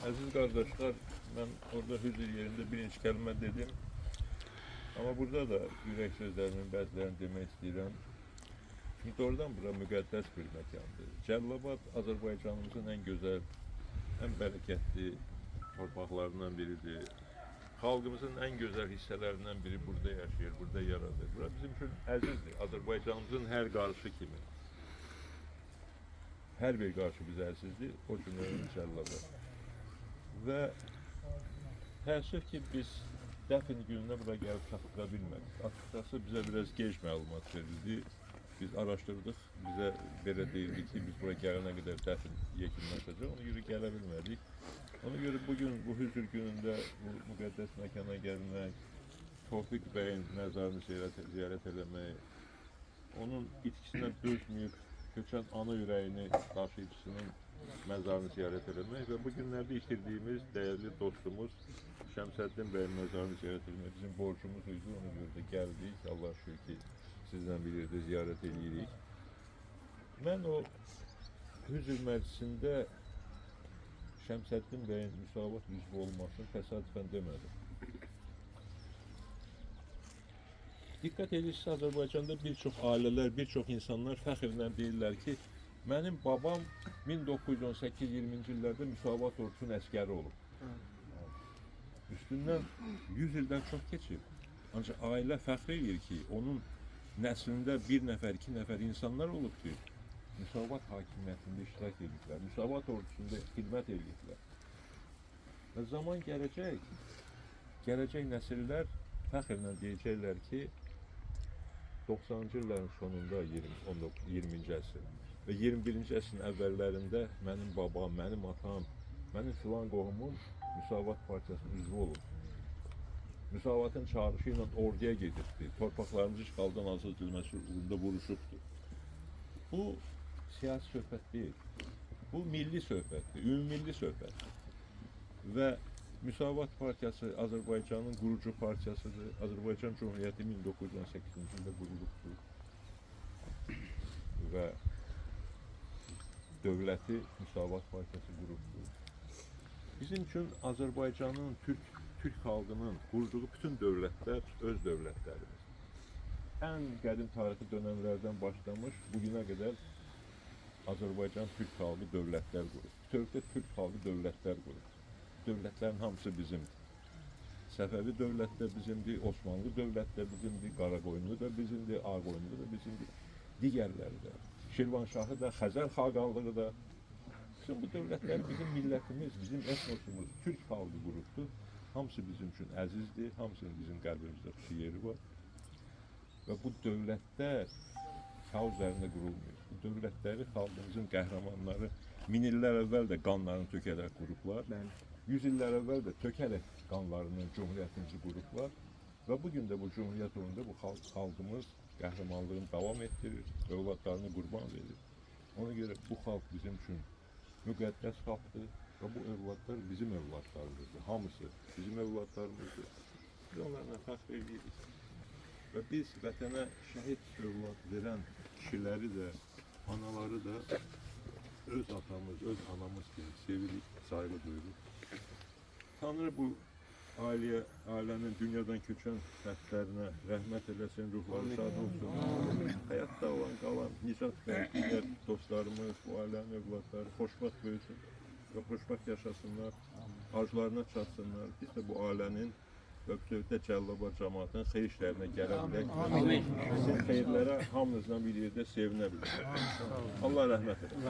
Aziz kardeşler, ben orada hüzür yerinde birinci kelime dedim. Ama burada da yürek sözlerimin bəzilərini demək istəyirəm. Çünki oradan bura müqəddəs bir məkandır. Cəlilabad Azərbaycanımızın en güzel, en bereketli torpaqlarından biridir. Xalqımızın en güzel hissələrindən biri burada yaşayır, burada yaradır. Bura bizim için əzizdir. Azərbaycanımızın her qarşı kimi. Her bir qarşı bizə əzizdir. O cümlənin Cəlilabad. Və təəssüf ki, biz dəfn gününə bura gəlib çatıra bilmədik. Açıkçası bizə biraz gec məlumat verildi. Biz araşdırdıq, bizə belə deyildi ki, biz bura gələnə qədər dəfn yekunlaşacaq, ona görə gələ bilmədik. Ona görə bugün bu hüzür günündə bu müqəddəs məkana gəlmək, Tofiq bəyin məzarını ziyarət eləmək, onun itkisine dözməyib köçən ana ürəyini daşıyıcısının məzarını ziyarət eləmək və bu günlərdə itirdiyimiz dəyərli dostumuz Şəmsəddin bəyin məzarını ziyarət eləmək bizim borcumuz idi. Ona görə də gəldik. Allah şükür ki, sizdən bir yerdə ziyarət edirik. Mən o hüzür məclisində Şəmsəddin bəyin Müsavat üzvü olmasını təsadüfən demədim. Dikkat edirsiniz, Azərbaycanda bir çox ailələr, bir çox insanlar fəxrlə deyirlər ki, mənim babam 1918-20-ci illərdə Müsavat ordusunun əskəri olub. Üstündən 100 ildən çox keçib. Ancaq ailə fəxr edir ki, onun nəslində bir nəfər, iki nəfər insanlar olub ki, Müsavat hakimiyyətində iştirak ediblər, Müsavat ordusunda xidmət ediblər. Və zaman gələcək nəsillər fəxrlə deyəcəklər ki, 90-cı illərin sonunda 20-ci əsr və 21-ci əsrin əvvəllərində mənim babam, mənim atam, mənim filan qohumum Müsavat Partiyasının üzvü olub. Müsavatın çağrışı ilə orduya gedirdi, torpaqlarımızı işğaldan azad edilməsi uğrunda vuruşubdur. Bu siyasi söhbət deyil, bu milli söhbətdir, ümummilli söhbətdir. Və Müsavat Partiyası Azərbaycanın qurucu partiyasıdır. Azərbaycan Cumhuriyyəti 1918-ci ildə qurulubdur. Və dövləti Müsavat Partiyası qurubdur. Bizim üçün Azərbaycanın, Türk xalqının qurduğu bütün dövlətlər öz dövlətlərimiz. Ən qədim tarixi dönəmlərdən başlamış, bugünə qədər Azərbaycan Türk xalqı dövlətlər qurub. Bütövlükdə Türk xalqı dövlətlər qurub. Dövlətlərin hamısı bizimdir. Səfəvi dövlət də bizimdir, Osmanlı dövlət də bizimdir, Qaraqoyunlu da bizimdir, Ağqoyunlu da bizimdir, digərləri də. Şirvanşahı da, Xəzər xaqanlığı da. Bütün bu dövlətlər bizim millətimiz, bizim etnosumuz, Türk xalqı qurubdur. Hamısı bizim üçün əzizdir, hamısının bizim qəlbimizdə xüsusi yeri var. Və bu dövlətlər kağız üzərində qurulmuyor. Bu dövlətləri xalqımızın qəhrəmanları 1000 illər əvvəl də qanlarını tökərək qurublar. 100 illər əvvəl də tökərək qanlarını, cumhuriyyətimizi qurublar. Və bugün də bu cumhuriyyət uğrunda bu xalqımız qəhrəmanlığını davam etdirir, övladlarını qurban verir. Ona görə bu xalq bizim üçün müqəddəs xalqdır və bu övladlar bizim övladlarımızdır. Hamısı bizim övladlarımızdır. Biz onlarla fəxr edirik. Və biz vətənə şəhid övlad verən kişiləri də, anaları da öz atamız, öz anamız kimi sevirik, saygı duyuruq. Tanrı bu ailənin dünyadan köçən fərdlərinə rəhmət eləsin, ruhları şad olsun. Həyatda olan, qalan Nicat bəy, digər dostlarımız, bu ailənin övladları xoşbəxt böyüsün və xoşbəxt yaşasınlar, arzularına çatsınlar. Biz də bu ailənin və bütövlükdə Cəlilabad cəmaatının xeyir işlərinə gələ bilək. Sizin xeyirlərə hamınızla bir yerdə sevinə bilək. Allah rəhmət eləsin.